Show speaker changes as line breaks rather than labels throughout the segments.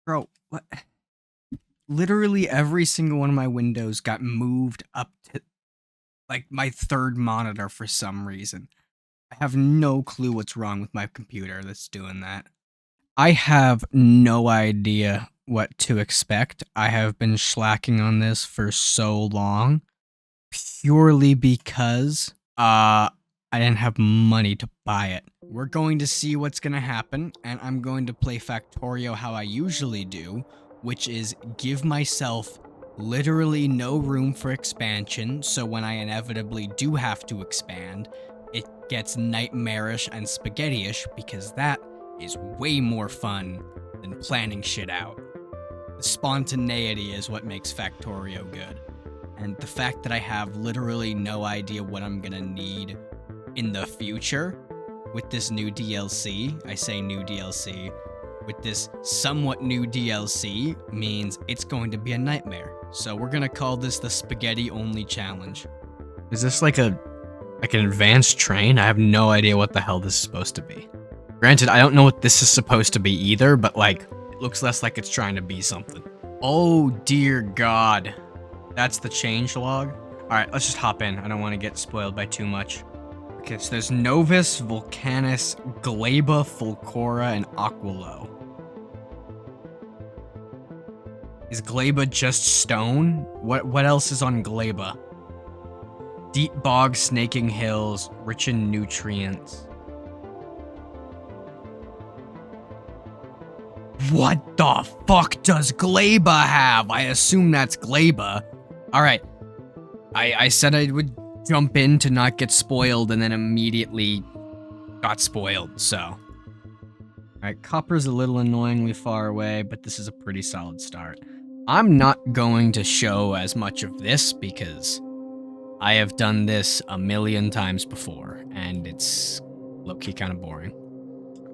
Bro, what? Literally every single one of my windows got moved up to like my third monitor for some reason. I have no clue what's wrong with my computer that's doing that. I have no idea what to expect. I have been slacking on this for so long purely because I didn't have money to buy it. We're going to see what's going to happen, and I'm going to play Factorio how I usually do, which is give myself literally no room for expansion, so when I inevitably do have to expand, it gets nightmarish and spaghetti-ish, because that is way more fun than planning shit out. The spontaneity is what makes Factorio good. And the fact that I have literally no idea what I'm gonna need in the future with this new DLC, I say new DLC, with this somewhat new DLC means it's going to be a nightmare. So we're gonna call this the spaghetti only challenge.
Is this like an advanced train? I have no idea what the hell this is supposed to be. Granted, I don't know what this is supposed to be either, but like, it looks less like it's trying to be something. Oh dear God. That's the change log. Alright, let's just hop in. I don't want to get spoiled by too much. Okay, so there's Novus, Vulcanus, Gleba, Fulcora, and Aquilo. Is Gleba just stone? What else is on Gleba? Deep bog, snaking hills, rich in nutrients. What the fuck does Gleba have? I assume that's Gleba. Alright. I said I would jump in to not get spoiled and then immediately got spoiled, so. Alright, Copper's a little annoyingly far away, but this is a pretty solid start. I'm not going to show as much of this because I have done this a million times before, and it's low-key kind of boring.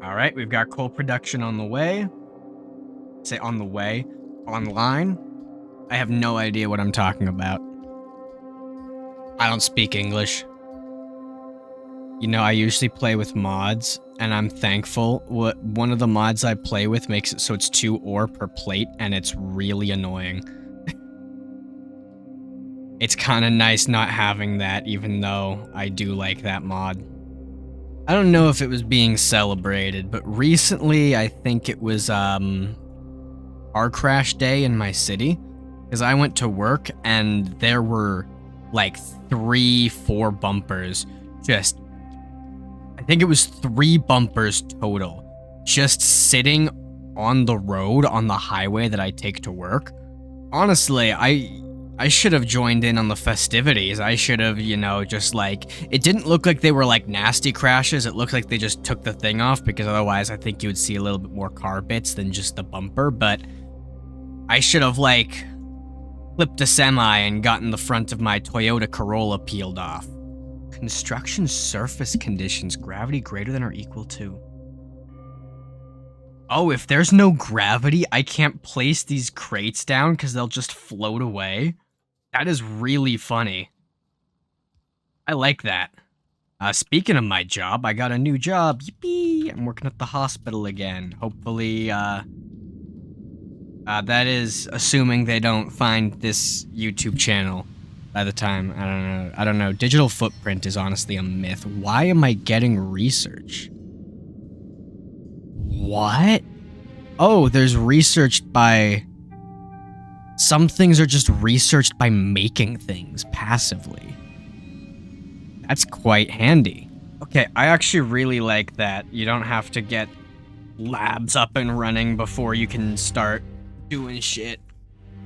Alright, we've got coal production on the way. Say on the way. Online. I have no idea what I'm talking about. I don't speak English. You know, I usually play with mods, and I'm thankful. One of the mods I play with makes it so it's 2 ore per plate, and it's really annoying. It's kind of nice not having that, even though I do like that mod. I don't know if it was being celebrated, but recently I think it was, car crash day in my city, because I went to work and there were like 3-4 bumpers, just, I think it was 3 bumpers total, just sitting on the road on the highway that I take to work. Honestly, I should have joined in on the festivities. I should have, you know, just like, it didn't look like they were like nasty crashes. It looked like they just took the thing off, because otherwise I think you would see a little bit more car bits than just the bumper, but I should have like flipped a semi and gotten the front of my Toyota Corolla peeled off. Construction surface conditions, gravity greater than or equal to. Oh, if there's no gravity, I can't place these crates down because they'll just float away. That is really funny. I like that. Speaking of my job, I got a new job. Yippee! I'm working at the hospital again. Hopefully, that is assuming they don't find this YouTube channel by the time. I don't know. Digital footprint is honestly a myth. Why am I getting research? What? Oh, there's research by... Some things are just researched by making things passively. That's quite handy. Okay, I actually really like that. You don't have to get labs up and running before you can start doing shit.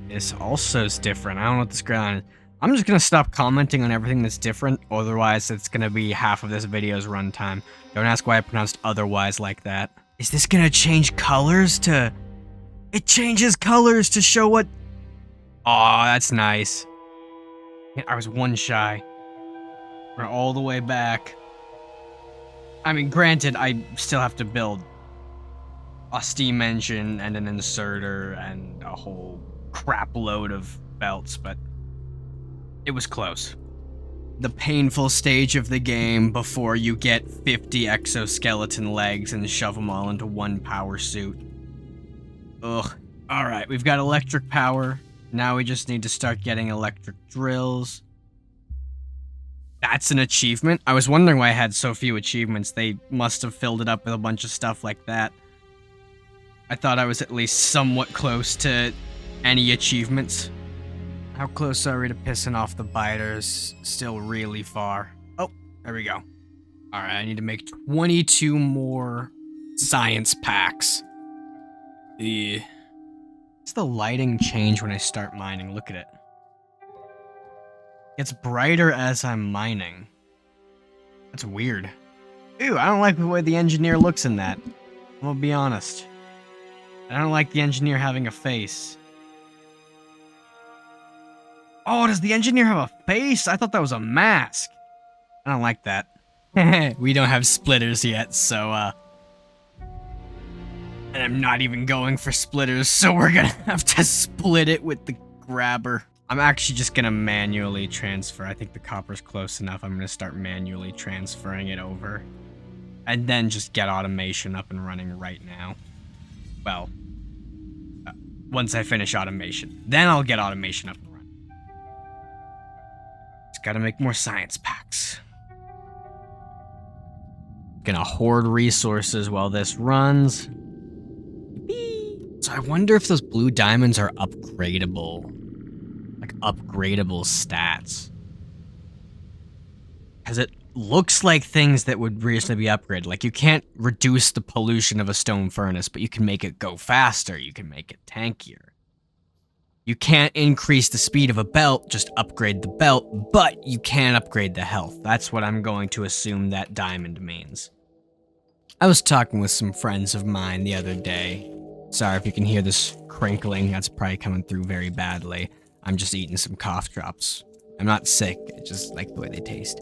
This also is different. I don't know what this ground is. I'm just gonna stop commenting on everything that's different, otherwise it's gonna be half of this video's runtime. Don't ask why I pronounced otherwise like that. Is this gonna change colors to... It changes colors to show what... Aw, that's nice. I was 1 shy. We're all the way back. I mean, granted, I still have to build a steam engine and an inserter and a whole crap load of belts, but it was close. The painful stage of the game before you get 50 exoskeleton legs and shove them all into 1 power suit. Ugh. All right, we've got electric power. Now we just need to start getting electric drills. That's an achievement. I was wondering why I had so few achievements. They must have filled it up with a bunch of stuff like that. I thought I was at least somewhat close to any achievements. How close are we to pissing off the biters? Still really far. Oh, there we go. All right, I need to make 22 more science packs. Does the lighting change when I start mining? Look at it. It's brighter as I'm mining. That's weird. Ew, I don't like the way the engineer looks in that. I'm gonna be honest. I don't like the engineer having a face. Oh, does the engineer have a face? I thought that was a mask. I don't like that. We don't have splitters yet, so, and I'm not even going for splitters, so we're gonna have to split it with the grabber. I'm actually just gonna manually transfer. I think the copper's close enough. I'm gonna start manually transferring it over. And then just get automation up and running right now. Well, once I finish automation. Then I'll get automation up and running. Just gotta make more science packs. Gonna hoard resources while this runs. So I wonder if those blue diamonds are upgradable. Like, upgradable stats. Because it looks like things that would reasonably be upgraded. Like, you can't reduce the pollution of a stone furnace, but you can make it go faster. You can make it tankier. You can't increase the speed of a belt, just upgrade the belt, but you can upgrade the health. That's what I'm going to assume that diamond means. I was talking with some friends of mine the other day. Sorry if you can hear this crinkling, that's probably coming through very badly. I'm just eating some cough drops. I'm not sick, I just like the way they taste.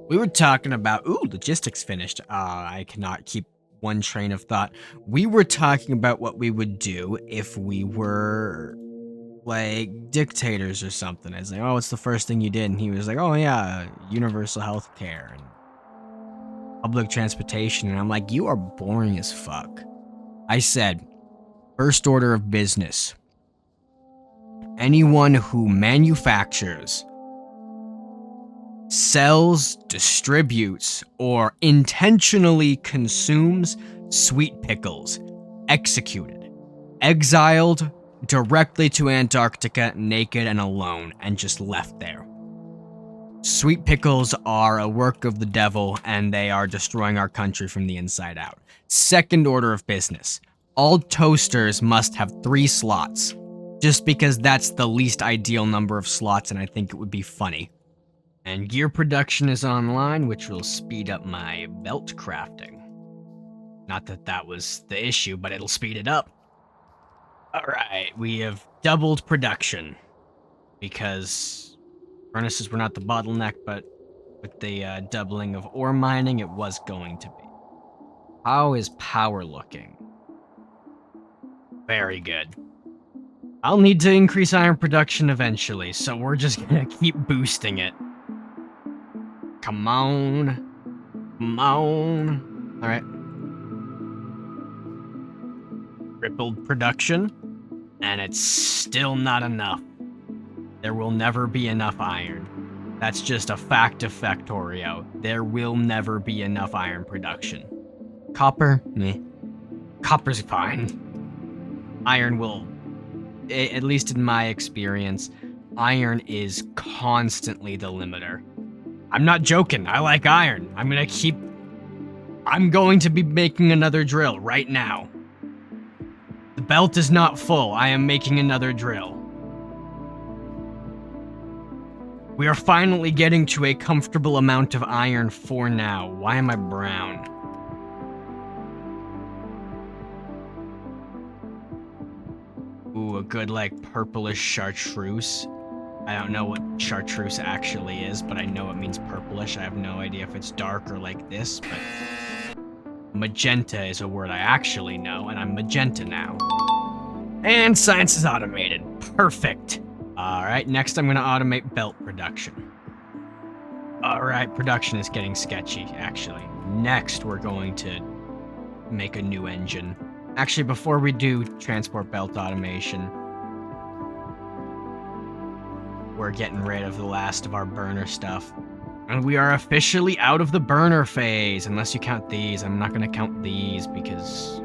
We were talking about, logistics finished. I cannot keep one train of thought. We were talking about what we would do if we were, like, dictators or something. I was like, what's the first thing you did? And he was like, oh yeah, universal health care and public transportation. And I'm like, you are boring as fuck. I said, first order of business. Anyone who manufactures, sells, distributes, or intentionally consumes sweet pickles, executed, exiled directly to Antarctica naked and alone, and just left there. Sweet pickles are a work of the devil, and they are destroying our country from the inside out. Second order of business. All toasters must have 3 slots, just because that's the least ideal number of slots, and I think it would be funny. And gear production is online, which will speed up my belt crafting. Not that that was the issue, but it'll speed it up. Alright, we have doubled production. Because furnaces were not the bottleneck, but with the doubling of ore mining, it was going to be. How is power looking? Very good. I'll need to increase iron production eventually, so we're just gonna keep boosting it. Come on. Come on. Alright. Tripled production, and it's still not enough. There will never be enough iron. That's just a fact of Factorio. There will never be enough iron production. Copper? Meh. Copper's fine. Iron will, at least in my experience, iron is constantly the limiter. I'm not joking. I like iron. I'm going to be making another drill right now. The belt is not full. I am making another drill. We are finally getting to a comfortable amount of iron for now. Why am I brown? Ooh, a good, like, purplish chartreuse. I don't know what chartreuse actually is, but I know it means purplish. I have no idea if it's dark or like this, but magenta is a word I actually know, and I'm magenta now. And science is automated. Perfect. Alright, next I'm gonna automate belt production. Alright, production is getting sketchy, actually. Next, we're going to make a new engine. Actually, before we do transport belt automation, we're getting rid of the last of our burner stuff. And we are officially out of the burner phase, unless you count these. I'm not going to count these because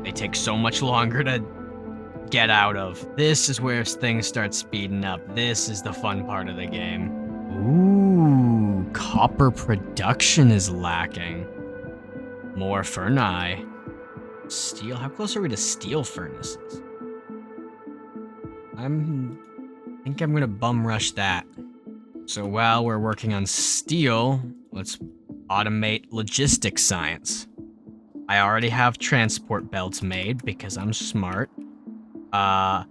they take so much longer to get out of. This is where things start speeding up. This is the fun part of the game. Ooh, copper production is lacking. More furni. Steel, how close are we to steel furnaces? I think I'm gonna bum rush that. So while we're working on steel, let's automate logistics science. I already have transport belts made because I'm smart. I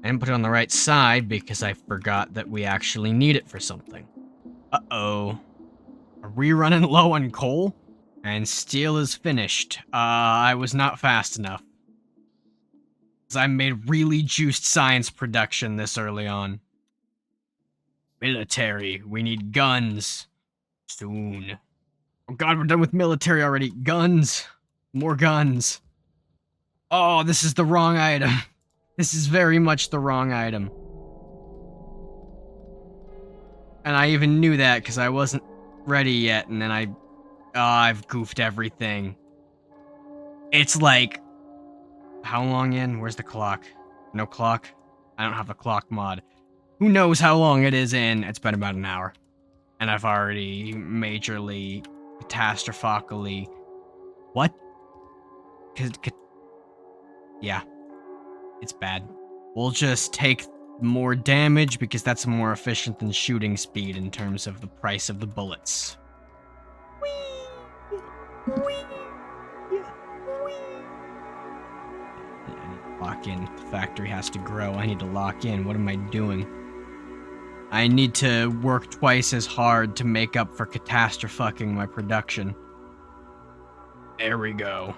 didn't put it on the right side because I forgot that we actually need it for something. Uh-oh. Are we running low on coal? And steel is finished. I was not fast enough. I made really juiced science production this early on. Military, we need guns. Soon. Oh god, we're done with military already. Guns. More guns. Oh, this is the wrong item. This is very much the wrong item. And I even knew that because I wasn't ready yet, and then I've goofed everything. It's like, how long in? Where's the clock? No clock? I don't have the clock mod. Who knows how long it is in? It's been about an hour. And I've already majorly, catastrophically... What? Yeah. It's bad. We'll just take more damage because that's more efficient than shooting speed in terms of the price of the bullets. Whee! Whee! I need to lock in. The factory has to grow. I need to lock in. What am I doing? I need to work twice as hard to make up for catastrophing my production. There we go.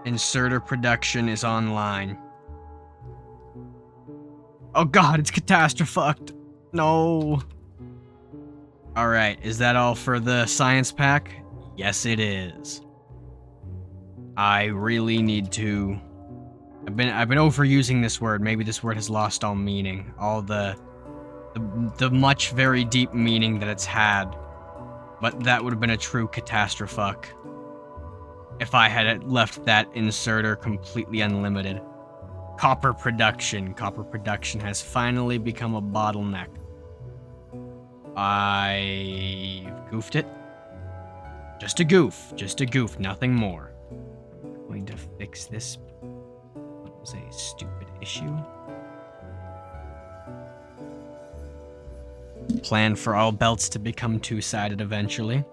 Inserter production is online. Oh god, it's catastrophed. No. Alright, is that all for the science pack? Yes, it is. I really need to... I've been overusing this word. Maybe this word has lost all meaning. All the much very deep meaning that it's had. But that would have been a true catastrophe if I had left that inserter completely unlimited. Copper production. Copper production has finally become a bottleneck. I've goofed it. Just a goof, nothing more. I'm going to fix this. What was a stupid issue? Plan for all belts to become two-sided eventually.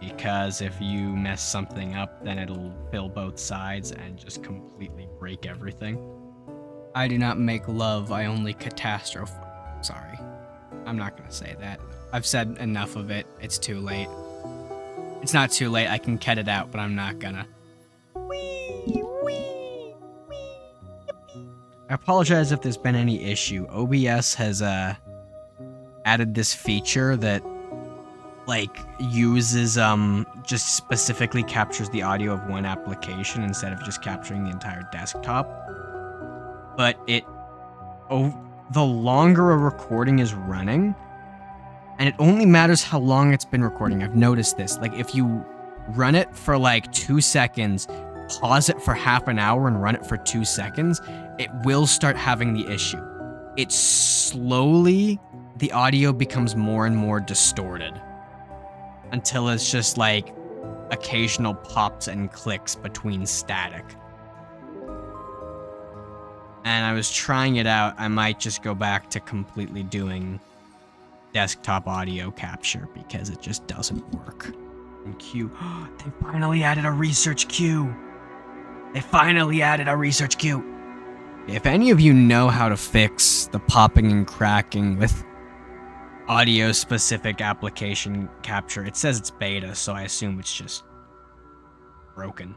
Because if you mess something up, then it'll fill both sides and just completely break everything.
I do not make love, I only catastrophe. Sorry. I'm not gonna say that. I've said enough of it. It's too late. It's not too late. I can cut it out, but I'm not gonna.
I apologize if there's been any issue. OBS has added this feature that uses just specifically captures the audio of one application instead of just capturing the entire desktop. But the longer a recording is running, and it only matters how long it's been recording. I've noticed this. If you run it for 2 seconds, pause it for half an hour and run it for 2 seconds, it will start having the issue. It slowly, the audio becomes more and more distorted until it's just occasional pops and clicks between static. And I was trying it out. I might just go back to completely doing desktop audio capture because it just doesn't work. And Q, they finally added a research queue. If any of you know how to fix the popping and cracking with audio-specific application capture, it says it's beta, so I assume it's just broken.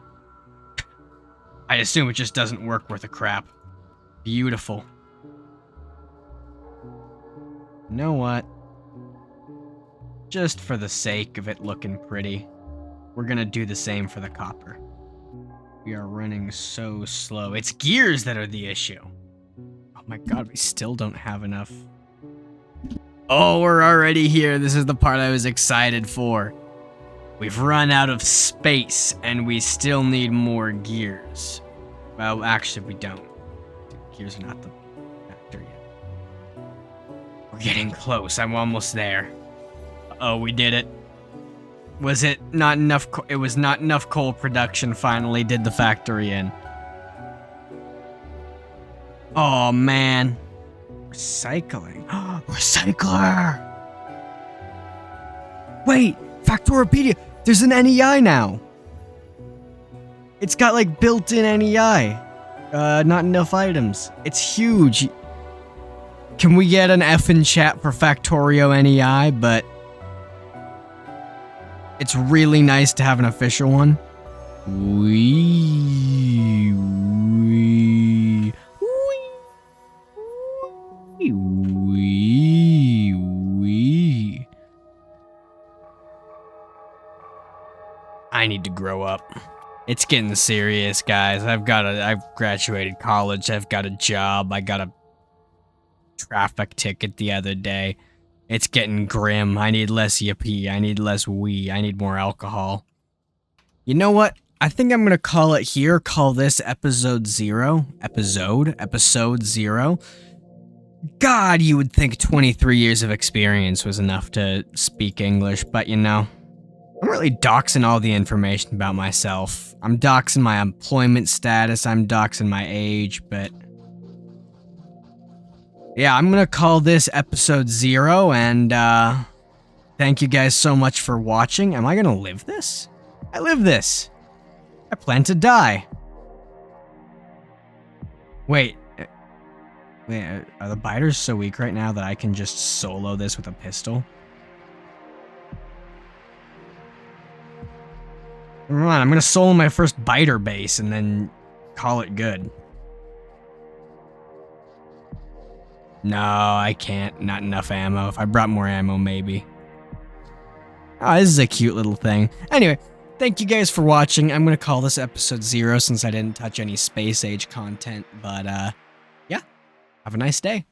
I assume it just doesn't work worth a crap. Beautiful. You know what? Just for the sake of it looking pretty, We're gonna do the same for the copper. We are running so slow. It's gears that are the issue. Oh my god, we still don't have enough. Oh, we're already here. This is the part I was excited for. We've run out of space, and we still need more gears. Well, actually, we don't. Gears are not the factor yet. We're getting close. I'm almost there. Oh, we did it. Was it not enough? It was not enough coal production. Finally, did the factory in. Oh man, recycling. Recycler. Wait, Factoripedia. There's an NEI now. It's got like built-in NEI. Not enough items. It's huge. Can we get an F in chat for Factorio NEI? But it's really nice to have an official one. I need to grow up. It's getting serious, guys. I've graduated college. I've got a job. I got a traffic ticket the other day. It's getting grim. I need less yippee. I need less wee. I need more alcohol. You know what? I think I'm gonna call it here. Call this episode 0. Episode 0. God, you would think 23 years of experience was enough to speak English, but you know, I'm really doxing all the information about myself. I'm doxing my employment status, I'm doxing my age, but yeah, I'm gonna call this episode 0, and thank you guys so much for watching. Am I gonna live this? I live this. I plan to die. Wait, are the biters so weak right now that I can just solo this with a pistol? Come on, I'm gonna solo my first biter base and then call it good. No, I can't. Not enough ammo. If I brought more ammo, maybe. Oh, this is a cute little thing. Anyway, thank you guys for watching. I'm gonna call this episode 0 since I didn't touch any space age content, but yeah, have a nice day.